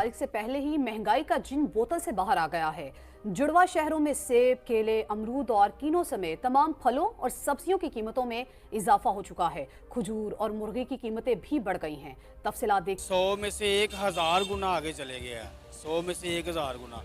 तारीख से पहले ही महंगाई का जिन बोतल से बाहर आ गया है। जुड़वा शहरों में सेब, केले, अमरूद और कीनों समेत तमाम फलों और सब्जियों की कीमतों में इजाफा हो चुका है। खजूर और मुर्गे की कीमतें भी बढ़ गई हैं। तफसीलात देख 100 में से 1000 गुना आगे चले गया है। 100 में से 1000 गुना।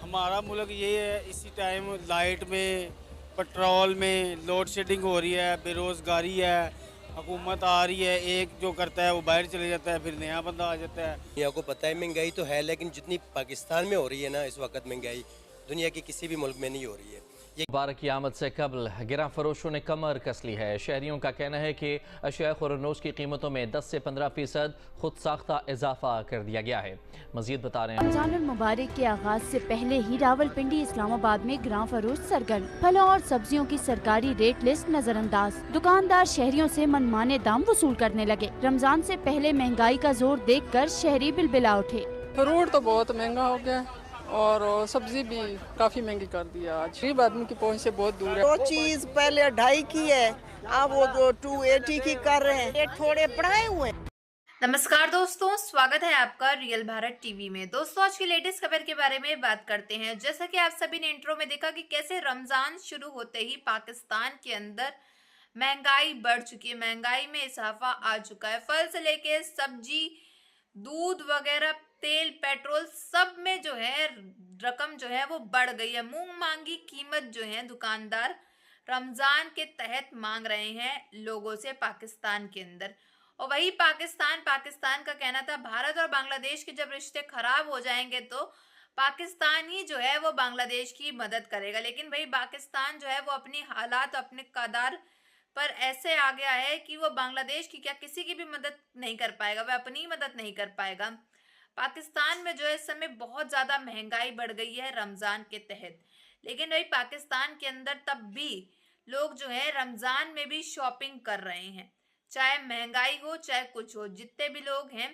हमारा मुल्क ये है, इसी टाइम लाइट में, पेट्रोल में लोड शेडिंग हो रही है, बेरोजगारी है, हुकूमत आ रही है, एक जो करता है वो बाहर चले जाता है, फिर नया बंदा आ जाता है। दुनिया को पता है महंगाई तो है, लेकिन जितनी पाकिस्तान में हो रही है ना इस वक्त महंगाई दुनिया के किसी भी मुल्क में नहीं हो रही है। मुबारक की आमद से कबल गिरा फरोशों ने कमर कस ली है। शहरियों का कहना है कि अशिया खुरनोश की कीमतों में 10 से 15% खुद साख्ता इजाफा कर दिया गया है। मजीद बता रहे हैं, रमजानुल मुबारक के आगाज से पहले ही रावलपिंडी, इस्लामाबाद में गिरा फरोश सरगर्म। फलों और सब्जियों की सरकारी रेट लिस्ट नजरअंदाज। दुकानदार शहरियों से मनमाने दाम वसूल करने लगे। रमजान से पहले महंगाई का जोर देख कर शहरी बिलबिला उठे। फ्रूट तो बहुत महंगा हो गया और सब्जी भी काफ़ी महंगी कर दिया। आज गरीब आदमी की पहुंच से बहुत दूर है। वो चीज़ पहले 2.5 की है, अब वो 280 की कर रहे हैं। ये थोड़े बढ़ाए हुए। नमस्कार दोस्तों, स्वागत है आपका रियल भारत टीवी में। दोस्तों, आज की लेटेस्ट खबर के बारे में बात करते हैं। जैसा कि आप सभी ने इंट्रो में देखा कि कैसे रमजान शुरू होते ही पाकिस्तान के अंदर महंगाई बढ़ चुकी है, महंगाई में इजाफा आ चुका है। फल से लेके सब्जी, दूध वगैरह, तेल, पेट्रोल, सब में जो है रकम जो है वो बढ़ गई है। मुंह मांगी कीमत जो है दुकानदार रमजान के तहत मांग रहे हैं लोगों से पाकिस्तान के अंदर। और वही पाकिस्तान का कहना था भारत और बांग्लादेश के जब रिश्ते खराब हो जाएंगे तो पाकिस्तान ही जो है वो बांग्लादेश की मदद करेगा। लेकिन भाई पाकिस्तान जो है वो अपनी हालात, अपने कदार पर ऐसे आ गया है कि वो बांग्लादेश की क्या किसी की भी मदद नहीं कर पाएगा, वह अपनी मदद नहीं कर पाएगा। पाकिस्तान में जो है इस समय बहुत ज़्यादा महंगाई बढ़ गई है रमज़ान के तहत। लेकिन वही पाकिस्तान के अंदर तब भी लोग जो है रमज़ान में भी शॉपिंग कर रहे हैं, चाहे महंगाई हो चाहे कुछ हो। जितने भी लोग हैं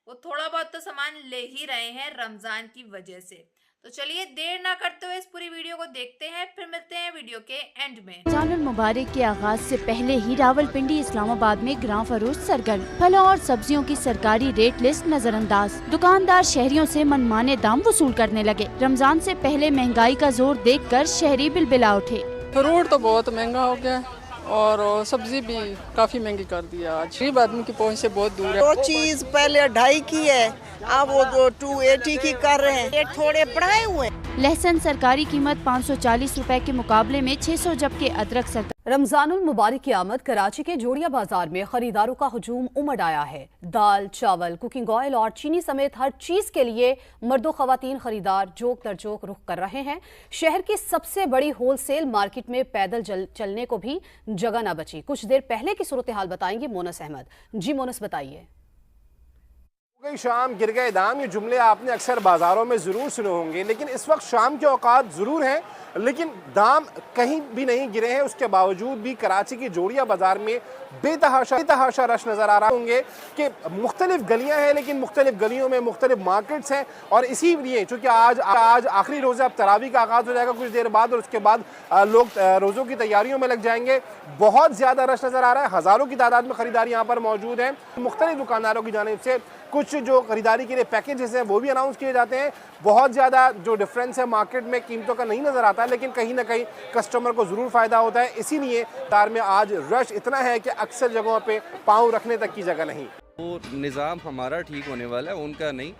वो थोड़ा बहुत तो सामान ले ही रहे हैं रमज़ान की वजह से। तो चलिए देर ना करते हुए इस पूरी वीडियो को देखते हैं, फिर मिलते हैं वीडियो के एंड में। रमजानुल मुबारक के आगाज से पहले ही रावलपिंडी, इस्लामाबाद में गिरा फरोश सरगर्म। फलों और सब्जियों की सरकारी रेट लिस्ट नजरअंदाज। दुकानदार शहरियों से मनमाने दाम वसूल करने लगे। रमजान से पहले महंगाई का जोर देख कर शहरी बिलबिला उठे। फ्रूट तो बहुत महंगा हो गया और सब्जी भी काफ़ी महंगी कर दिया। आज गरीब आदमी की पहुंच से बहुत दूर है। वो चीज़ पहले 2.5 की है, अब वो 280 की कर रहे हैं। ये थोड़े बढ़ाए हुए। लहसुन सरकारी कीमत 540 रुपए के मुकाबले में 600, जबकि अदरक सरकारी। रमजानुल मुबारक की आमद कराची के जोड़िया बाजार में खरीदारों का हुजूम उमड़ आया है। दाल, चावल, कुकिंग ऑयल और चीनी समेत हर चीज के लिए मर्दो खवातीन खरीदार जोक दर जोक रुख कर रहे हैं। शहर की सबसे बड़ी होलसेल मार्केट में पैदल चलने को भी जगह न बची। कुछ देर पहले की सूरत हाल बताएंगे मोनस अहमद। जी मोनस, बताइए। गई शाम, गिर गए दाम, ये जुमले आपने अक्सर बाज़ारों में ज़रूर सुने होंगे। लेकिन इस वक्त शाम के औकात ज़रूर हैं, लेकिन दाम कहीं भी नहीं गिरे हैं। उसके बावजूद भी कराची की जोड़िया बाज़ार में बेतहाशा रश नज़र आ रहा होंगे कि मुख्तलिफ गलियां हैं, लेकिन मुख्तलिफ गलियों में मुख्तलिफ मार्केट्स हैं। और इसी लिए चूँकि आज आखिरी रोज़ा, अब तरावी का आगाज़ हो जाएगा कुछ देर बाद, और उसके बाद लोग रोज़ों की तैयारियों में लग जाएंगे। बहुत ज़्यादा रश नज़र आ रहा है, हज़ारों की तादाद में ख़रीदार यहाँ पर मौजूद हैं। मुख्तलिफ दुकानदारों की जानिब से कुछ जो खरीदारी के लिए पैकेजेस हैं वो भी अनाउंस किए जाते हैं। बहुत ज़्यादा जो डिफरेंस है मार्केट में कीमतों का नहीं नज़र आता, लेकिन कहीं ना कहीं कस्टमर को ज़रूर फ़ायदा होता है। इसीलिए तार में आज रश इतना है कि अक्सर जगहों पे पाँव रखने तक की जगह नहीं। वो निज़ाम हमारा ठीक होने वाला है, उनका नहीं।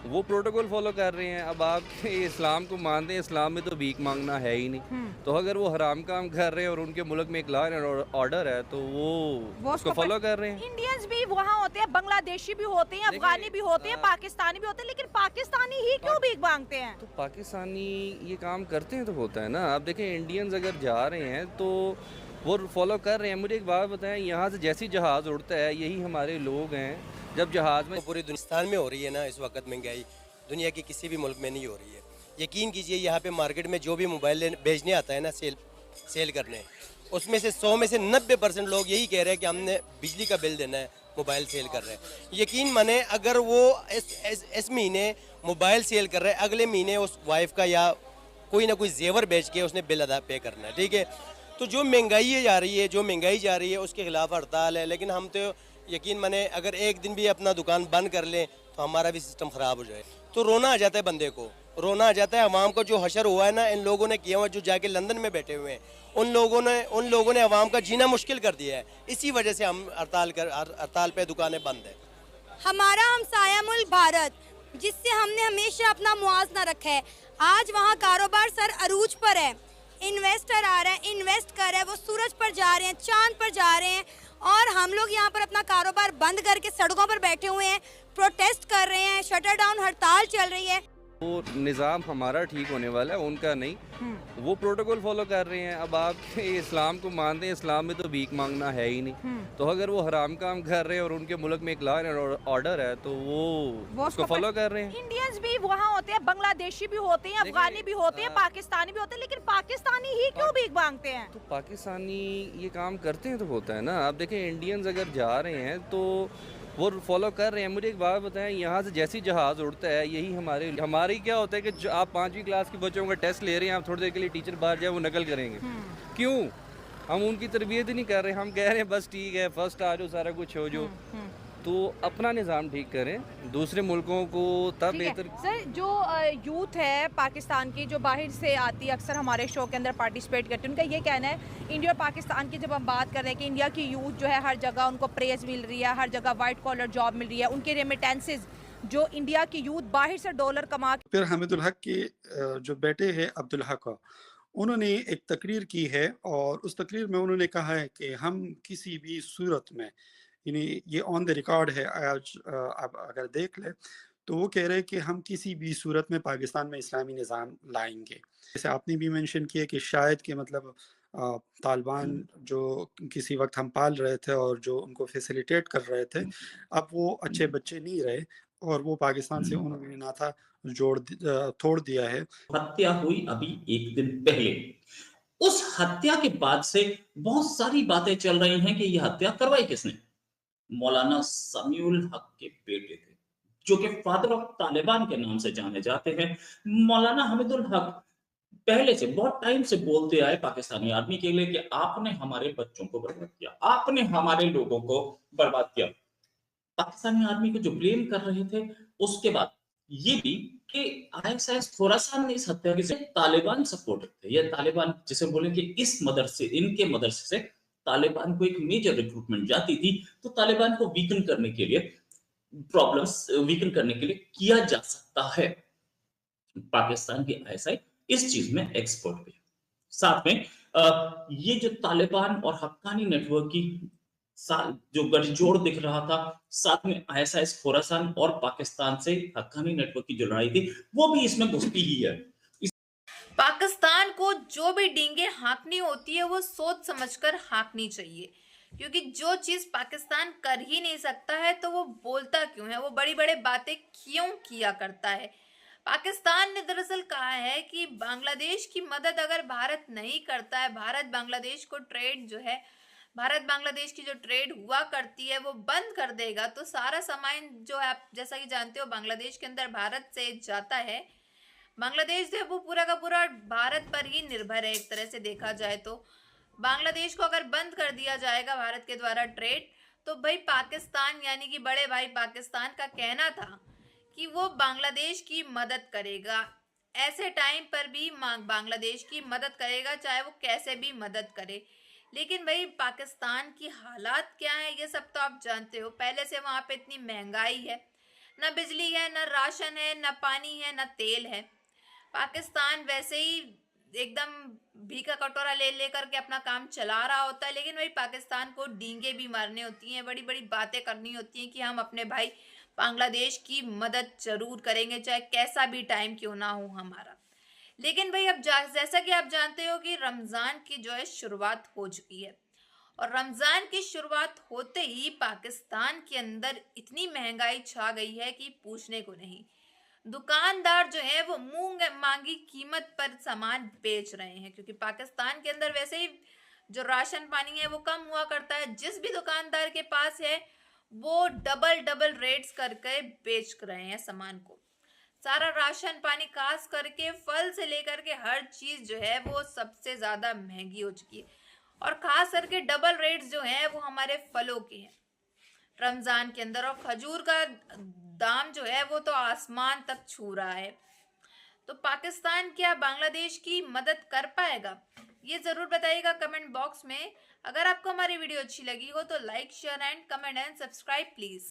वो प्रोटोकॉल फॉलो कर रहे हैं। अब आप इस्लाम को मानते हैं, इस्लाम में तो भीख मांगना है ही नहीं। तो अगर वो हराम काम कर रहे हैं और उनके मुल्क में एक लॉ एंड ऑर्डर है तो वो उसको फॉलो कर रहे हैं। इंडियंस भी वहाँ होते हैं, बांग्लादेशी भी होते हैं, अफगानी भी होते हैं, पाकिस्तानी भी होते हैं, लेकिन पाकिस्तानी ही क्यों भीख मांगते हैं? तो पाकिस्तानी ये काम करते हैं तो होता है ना। आप देखें, इंडियंस अगर जा रहे हैं तो वो फॉलो कर रहे हैं। मुझे एक बात बताएं, यहाँ से जैसी जहाज़ उड़ता है यही हमारे लोग हैं। जब जहाज़ में पूरी पाकिस्तान में हो रही है ना इस वक्त महंगाई दुनिया के किसी भी मुल्क में नहीं हो रही है। यकीन कीजिए, यहाँ पे मार्केट में जो भी मोबाइल बेचने आता है ना, सेल करने, उसमें से 100 में से 90% लोग यही कह रहे हैं कि हमने बिजली का बिल देना है, मोबाइल सेल कर रहे हैं। यकीन माने, अगर वो इस महीने मोबाइल सेल कर रहे हैं, अगले महीने उस वाइफ का या कोई ना कोई जेवर बेच के उसने बिल अदा पे करना है। ठीक है, तो जो महंगाई जा रही है उसके खिलाफ हड़ताल है। लेकिन हम तो यकीन माने, अगर एक दिन भी अपना दुकान बंद कर लें तो हमारा भी सिस्टम ख़राब हो जाए। तो रोना आ जाता है बंदे को, रोना आ जाता है। अवाम को जो हशर हुआ है ना इन लोगों ने किया हुआ, जो जाके लंदन में बैठे हुए हैं, उन लोगों ने अवाम का जीना मुश्किल कर दिया है। इसी वजह से हम हड़ताल पे दुकानें बंद है। हमारा हमसाया मुल्क भारत, जिससे हमने हमेशा अपना मुआवजा रखा है, आज वहाँ कारोबार सर अरूज पर है। इन्वेस्टर आ रहे हैं, इन्वेस्ट कर रहे हैं, वो सूरज पर जा रहे हैं, चांद पर जा रहे हैं, और हम लोग यहाँ पर अपना कारोबार बंद करके सड़कों पर बैठे हुए हैं, प्रोटेस्ट कर रहे हैं, शटर डाउन हड़ताल चल रही है। वो निज़ाम हमारा ठीक होने वाला है, उनका नहीं। वो प्रोटोकॉल फॉलो कर रहे हैं। अब आप इस्लाम को मानते हैं, इस्लाम में तो भीख मांगना है ही नहीं। तो अगर वो हराम काम कर रहे हैं और उनके मुल्क में एक लॉ एंड ऑर्डर है तो वो उसको फॉलो कर रहे हैं। इंडियंस भी वहाँ होते हैं, बांग्लादेशी भी होते हैं, अफगानी भी होते हैं, पाकिस्तानी भी होते हैं, लेकिन पाकिस्तानी ही क्यों भीख मांगते हैं? तो पाकिस्तानी ये काम करते हैं तो होता है ना। आप देखें इंडियंस अगर जा रहे हैं तो वो फॉलो कर रहे हैं। मुझे एक बात बताएं, यहाँ से जैसी जहाज़ उड़ता है यही हमारी क्या होता है कि आप 5वीं क्लास के बच्चों का टेस्ट ले रहे हैं, आप थोड़ी देर के लिए टीचर बाहर जाए वो नकल करेंगे। क्यों? हम उनकी तरबियत ही नहीं कर रहे। हम कह रहे हैं बस ठीक है, फर्स्ट आ जाओ, सारा कुछ हो जो। तो अपना निज़ाम ठीक करें, दूसरे मुल्कों को तब बेहतर। सर, जो यूथ है पाकिस्तान की, जो बाहर से आती है, अक्सर हमारे शो के अंदर पार्टिसिपेट करती है, उनका ये कहना है इंडिया और पाकिस्तान की जब हम बात कर रहे हैं कि इंडिया की यूथ जो है हर जगह उनको प्रेज मिल रही है, हर जगह वाइट कॉलर जॉब मिल रही है, उनके रेमिटेंसेज जो इंडिया की यूथ बाहर से डॉलर कमा। फिर हामिदुल हक के जो बेटे हैं अब्दुल हक, उन्होंने एक तकरीर की है और उस तकरीर में उन्होंने कहा है कि हम किसी भी सूरत में, यानी ये ऑन द रिकॉर्ड है, आज आप अगर देख ले तो वो कह रहे हैं कि हम किसी भी सूरत में पाकिस्तान में इस्लामी निज़ाम लाएंगे। जैसे आपने भी मेंशन किया कि शायद कि मतलब तालिबान जो किसी वक्त हम पाल रहे थे और जो उनको फैसिलिटेट कर रहे थे, अब वो अच्छे बच्चे नहीं रहे और वो पाकिस्तान से उन्होंने नाता तोड़ दिया है। हत्या हुई अभी एक दिन पहले, उस हत्या के बाद से बहुत सारी बातें चल रही हैं कि यह हत्या करवाई किसने। मौलाना समीउल हक के बेटे थे, जो कि फादर ऑफ तालिबान के नाम से जाने जाते हैं। मौलाना हामिदुल हक पहले से बहुत टाइम से बोलते आए पाकिस्तानी आर्मी के लिए कि आपने हमारे बच्चों को बर्बाद किया, आपने हमारे लोगों को बर्बाद किया। पाकिस्तानी आर्मी को जो ब्लेम कर रहे थे, उसके बाद ये भी कि आईएसआईएस खुरासान ने इस हत्या के तालिबान सपोर्टर थे। ये तालिबान जिसे बोले कि इस मदरसे, इनके मदरसे से तालिबान को एक मेजर रिक्रूटमेंट जाती थी, तो तालिबान को वीकन करने के लिए, प्रॉब्लम्स वीकन करने के लिए किया जा सकता है। पाकिस्तान की आईएसआई इस चीज में एक्सपर्ट भी है। साथ में ये जो तालिबान और हक्कानी नेटवर्क की जो गठजोड़ दिख रहा था, साथ में आईएसआईएस खुरासान और पाकिस्तान से हक्कानी नेटवर्क की जो लड़ाई थी, वो भी इसमें घुसती ही है। पाकिस्तान को जो भी डींगे हाँकनी होती है वो सोच समझकर हाँकनी चाहिए, क्योंकि जो चीज पाकिस्तान कर ही नहीं सकता है तो वो बोलता क्यों है, वो बड़ी बड़ी बातें क्यों किया करता है। पाकिस्तान ने दरअसल कहा है कि बांग्लादेश की मदद अगर भारत नहीं करता है, भारत बांग्लादेश को ट्रेड जो है, भारत बांग्लादेश की जो ट्रेड हुआ करती है वो बंद कर देगा, तो सारा सामान जो है आप जैसा कि जानते हो बांग्लादेश के अंदर भारत से जाता है, बांग्लादेश जो है वो पूरा का पूरा भारत पर ही निर्भर है। एक तरह से देखा जाए तो बांग्लादेश को अगर बंद कर दिया जाएगा भारत के द्वारा ट्रेड, तो भाई पाकिस्तान यानी कि बड़े भाई पाकिस्तान का कहना था कि वो बांग्लादेश की मदद करेगा, ऐसे टाइम पर भी बांग्लादेश की मदद करेगा, चाहे वो कैसे भी मदद करे। लेकिन भाई पाकिस्तान की हालात क्या है ये सब तो आप जानते हो। पहले से वहाँ पे इतनी महंगाई है, न बिजली है, न राशन है, न पानी है, न तेल है। पाकिस्तान वैसे ही एकदम भीखा कटोरा ले लेकर के अपना काम चला रहा होता है, लेकिन वही पाकिस्तान को डींगे भी मारनी होती हैं, बड़ी बड़ी बातें करनी होती हैं कि हम अपने भाई बांग्लादेश की मदद जरूर करेंगे, चाहे कैसा भी टाइम क्यों ना हो हमारा। लेकिन भाई अब जैसा कि आप जानते हो कि रमज़ान की जो है शुरुआत हो चुकी है, और रमज़ान की शुरुआत होते ही पाकिस्तान के अंदर इतनी महंगाई छा गई है कि पूछने को नहीं। दुकानदार जो है वो मुंह मांगी कीमत पर सामान बेच रहे हैं, क्योंकि पाकिस्तान के अंदर वैसे ही जो राशन पानी है वो कम हुआ करता है। जिस भी दुकानदार के पास है वो डबल रेट्स करके बेच रहे हैं सामान को। सारा राशन पानी खास करके फल से लेकर के हर चीज जो है वो सबसे ज्यादा महंगी हो चुकी है, और खास करके डबल रेट्स जो है वो हमारे फलों के हैं रमजान के अंदर। और खजूर का दाम जो है वो तो आसमान तक छू रहा है। तो पाकिस्तान क्या बांग्लादेश की मदद कर पाएगा? ये जरूर बताइएगा कमेंट बॉक्स में। अगर आपको हमारी वीडियो अच्छी लगी हो तो like, share and comment and subscribe please.